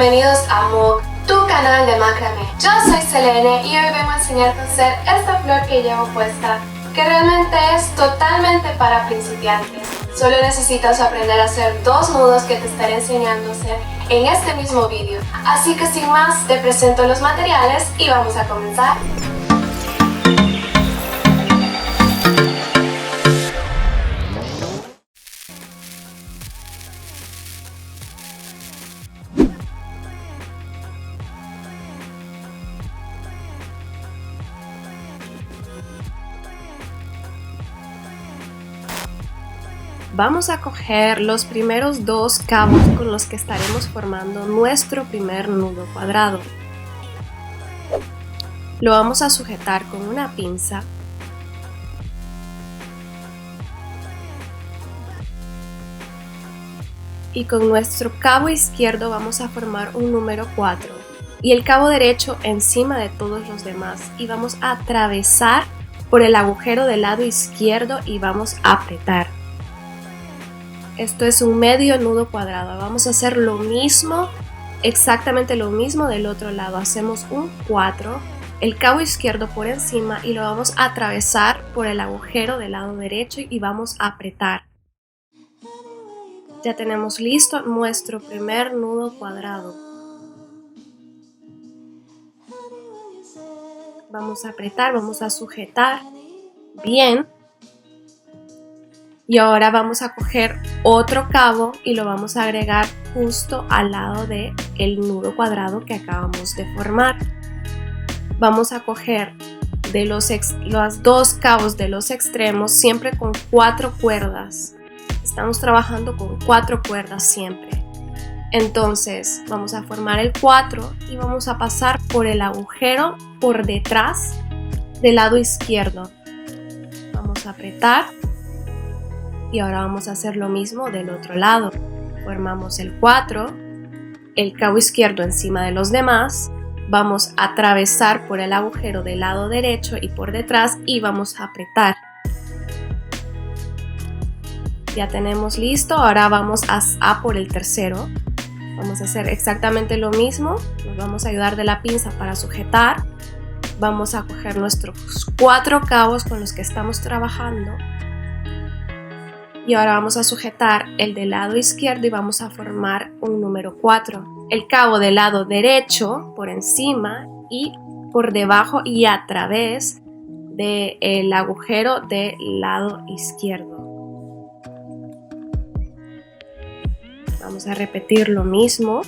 bienvenidos a Moog, tu canal de macramé. Yo soy Selene y hoy vengo a enseñarte a hacer esta flor que llevo puesta, que realmente es totalmente para principiantes. Solo necesitas aprender a hacer 2 nudos que te estaré enseñando a hacer en este mismo vídeo. Así que sin más, te presento los materiales y vamos a comenzar. Vamos a coger los primeros 2 cabos con los que estaremos formando nuestro primer nudo cuadrado. Lo vamos a sujetar con una pinza y con nuestro cabo izquierdo vamos a formar un número 4 y el cabo derecho encima de todos los demás, y vamos a atravesar por el agujero del lado izquierdo y vamos a apretar. Esto es un medio nudo cuadrado. Vamos a hacer lo mismo, exactamente lo mismo del otro lado. Hacemos un 4, el cabo izquierdo por encima y lo vamos a atravesar por el agujero del lado derecho y vamos a apretar. Ya tenemos listo nuestro primer nudo cuadrado. Vamos a apretar, vamos a sujetar bien. Y ahora vamos a coger otro cabo y lo vamos a agregar justo al lado del nudo cuadrado que acabamos de formar. Vamos a coger de los 2 cabos de los extremos, siempre con 4 cuerdas. Estamos trabajando con 4 cuerdas siempre. Entonces vamos a formar el 4 y vamos a pasar por el agujero por detrás del lado izquierdo. Vamos a apretar. Y ahora vamos a hacer lo mismo del otro lado. Formamos el 4, el cabo izquierdo encima de los demás, vamos a atravesar por el agujero del lado derecho y por detrás y vamos a apretar. Ya tenemos listo, ahora vamos a por el tercero. Vamos a hacer exactamente lo mismo, nos vamos a ayudar de la pinza para sujetar. Vamos a coger nuestros 4 cabos con los que estamos trabajando. Y ahora vamos a sujetar el del lado izquierdo y vamos a formar un número 4. El cabo del lado derecho por encima y por debajo y a través del agujero del lado izquierdo. Vamos a repetir lo mismo.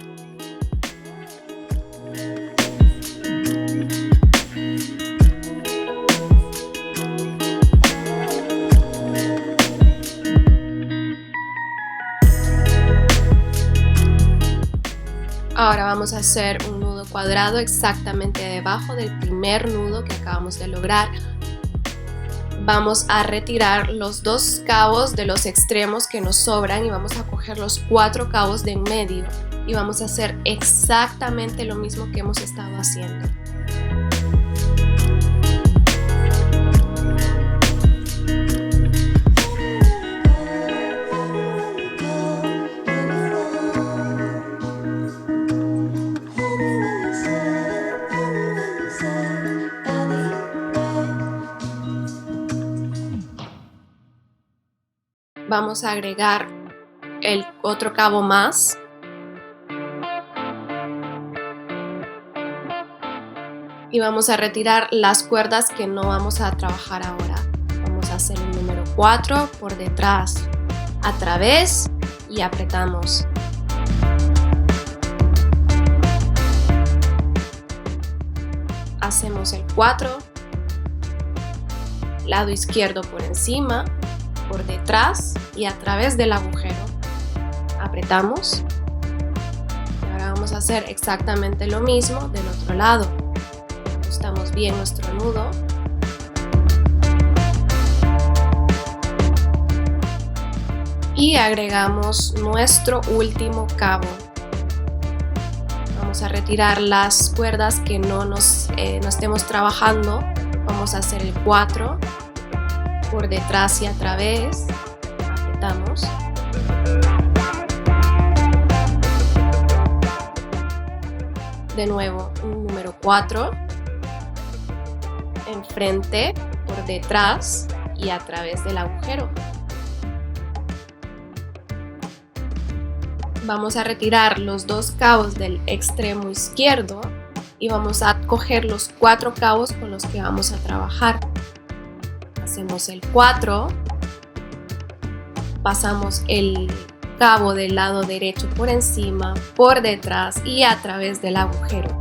Ahora vamos a hacer un nudo cuadrado exactamente debajo del primer nudo que acabamos de lograr. Vamos a retirar los 2 cabos de los extremos que nos sobran y vamos a coger los 4 cabos de en medio y vamos a hacer exactamente lo mismo que hemos estado haciendo. Vamos a agregar el otro cabo más. Y vamos a retirar las cuerdas que no vamos a trabajar ahora. Vamos a hacer el número 4 por detrás, a través y apretamos. Hacemos el 4, lado izquierdo por encima, por detrás y a través del agujero. Apretamos. Y ahora vamos a hacer exactamente lo mismo del otro lado. Ajustamos bien nuestro nudo. Y agregamos nuestro último cabo. Vamos a retirar las cuerdas que no estemos trabajando. Vamos a hacer el 4. Por detrás y a través, apretamos de nuevo un número 4 enfrente, por detrás y a través del agujero. Vamos a retirar los 2 cabos del extremo izquierdo y vamos a coger los 4 cabos con los que vamos a trabajar. Hacemos el 4, pasamos el cabo del lado derecho por encima, por detrás y a través del agujero.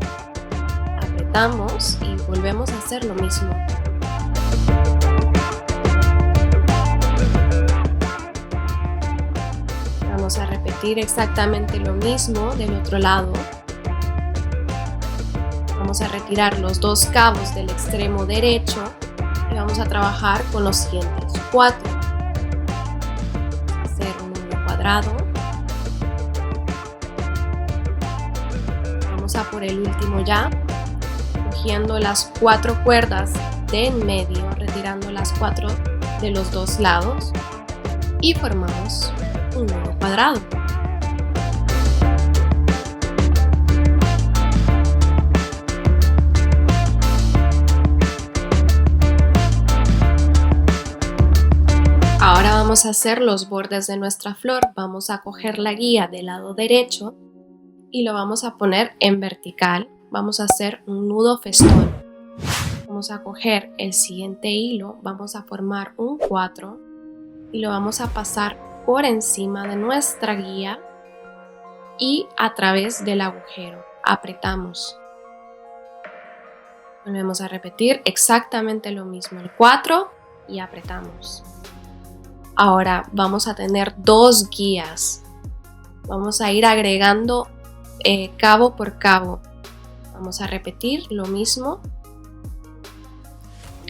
Apretamos y volvemos a hacer lo mismo. Vamos a repetir exactamente lo mismo del otro lado. Vamos a retirar los 2 cabos del extremo derecho y vamos a trabajar con los siguientes 4. Hacer un nudo cuadrado. Vamos a por el último ya, cogiendo las 4 cuerdas de en medio, retirando las 4 de los 2 lados y formamos un nudo cuadrado. Ahora vamos a hacer los bordes de nuestra flor. Vamos a coger la guía del lado derecho y lo vamos a poner en vertical. Vamos a hacer un nudo festón. Vamos a coger el siguiente hilo, vamos a formar un 4 y lo vamos a pasar por encima de nuestra guía y a través del agujero. Apretamos. Volvemos a repetir exactamente lo mismo, el 4 y apretamos. Ahora vamos a tener 2 guías. Vamos a ir agregando cabo por cabo. Vamos a repetir lo mismo.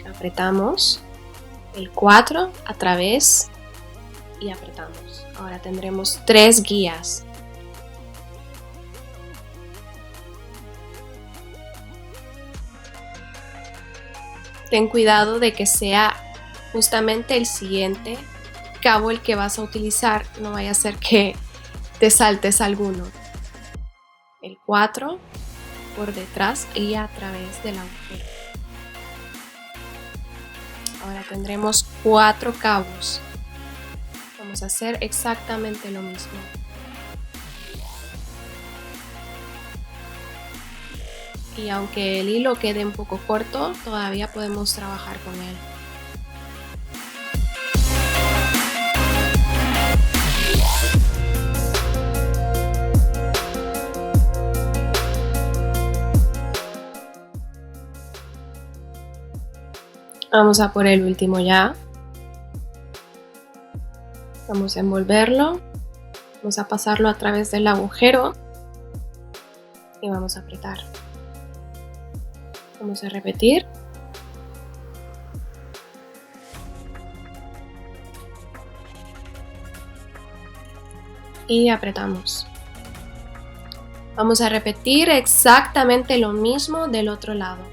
Apretamos el 4 a través y apretamos. Ahora tendremos 3 guías. Ten cuidado de que sea justamente el siguiente cabo el que vas a utilizar, no vaya a ser que te saltes alguno. El 4 por detrás y a través del agujero. Ahora tendremos 4 cabos. Vamos a hacer exactamente lo mismo. Y aunque el hilo quede un poco corto, todavía podemos trabajar con él. Vamos a por el último ya. Vamos a envolverlo. Vamos a pasarlo a través del agujero y vamos a apretar. Vamos a repetir. Y apretamos. Vamos a repetir exactamente lo mismo del otro lado.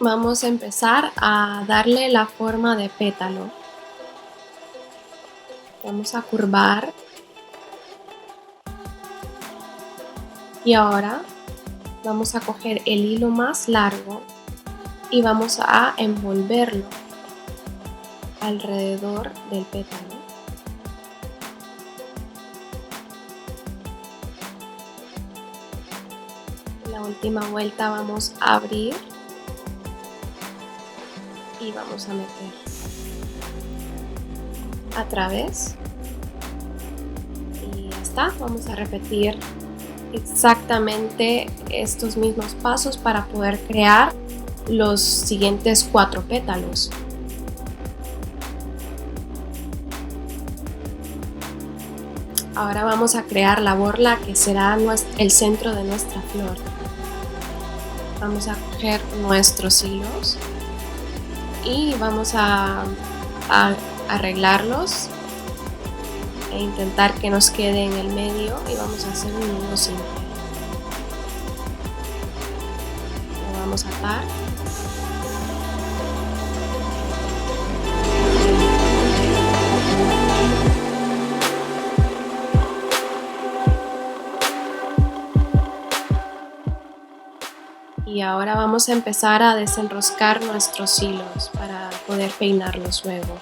vamos a empezar a darle la forma de pétalo. Vamos a curvar. Y ahora vamos a coger el hilo más largo y vamos a envolverlo alrededor del pétalo. En la última vuelta vamos a abrir y vamos a meter a través y ya está. Vamos a repetir exactamente estos mismos pasos para poder crear los siguientes 4 pétalos. Ahora vamos a crear la borla que será el centro de nuestra flor. Vamos a coger nuestros hilos y vamos a arreglarlos e intentar que nos quede en el medio y vamos a hacer un nudo simple. Lo vamos a atar. Y ahora vamos a empezar a desenroscar nuestros hilos para poder peinarlos luego.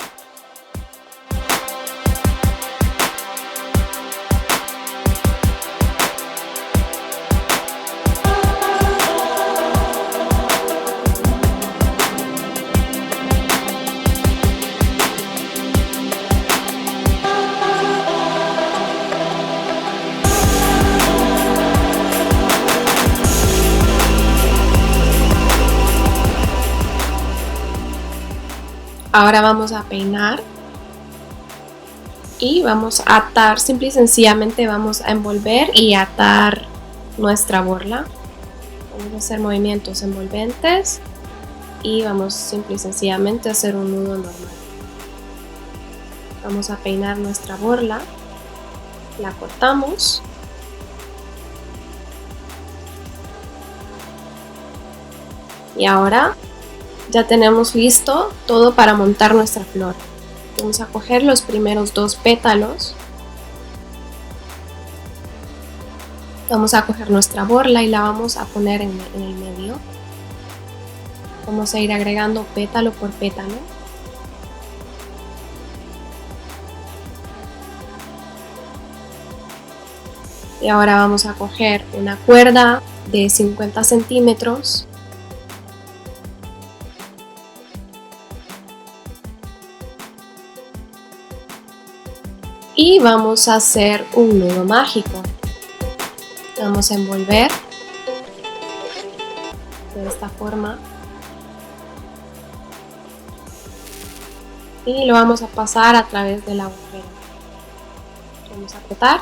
Ahora vamos a peinar y vamos a atar, simple y sencillamente vamos a envolver y atar nuestra borla. Vamos a hacer movimientos envolventes y vamos simple y sencillamente a hacer un nudo normal. Vamos a peinar nuestra borla, la cortamos. Y ahora ya tenemos listo todo para montar nuestra flor. Vamos a coger los primeros 2 pétalos. Vamos a coger nuestra borla y la vamos a poner en el medio. Vamos a ir agregando pétalo por pétalo. Y ahora vamos a coger una cuerda de 50 centímetros. Y vamos a hacer un nudo mágico. Vamos a envolver de esta forma y lo vamos a pasar a través del agujero. Vamos a cortar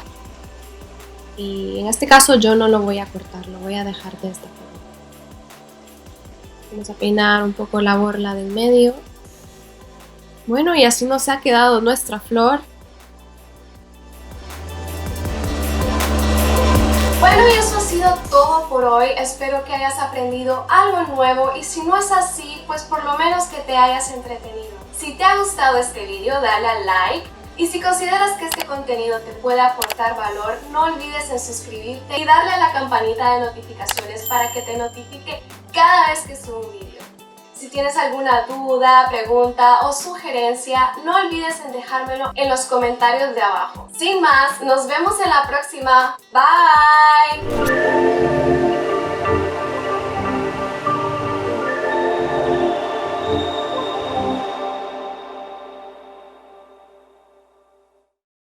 y en este caso yo no lo voy a cortar, lo voy a dejar de esta forma. Vamos a peinar un poco la borla del medio. Bueno, y así nos ha quedado nuestra flor. Bueno, y eso ha sido todo por hoy. Espero que hayas aprendido algo nuevo y si no es así, pues por lo menos que te hayas entretenido. Si te ha gustado este video, dale al like y si consideras que este contenido te puede aportar valor, no olvides en suscribirte y darle a la campanita de notificaciones para que te notifique cada vez que subo un video. Si tienes alguna duda, pregunta o sugerencia, no olvides en dejármelo en los comentarios de abajo. Sin más, nos vemos en la próxima. Bye.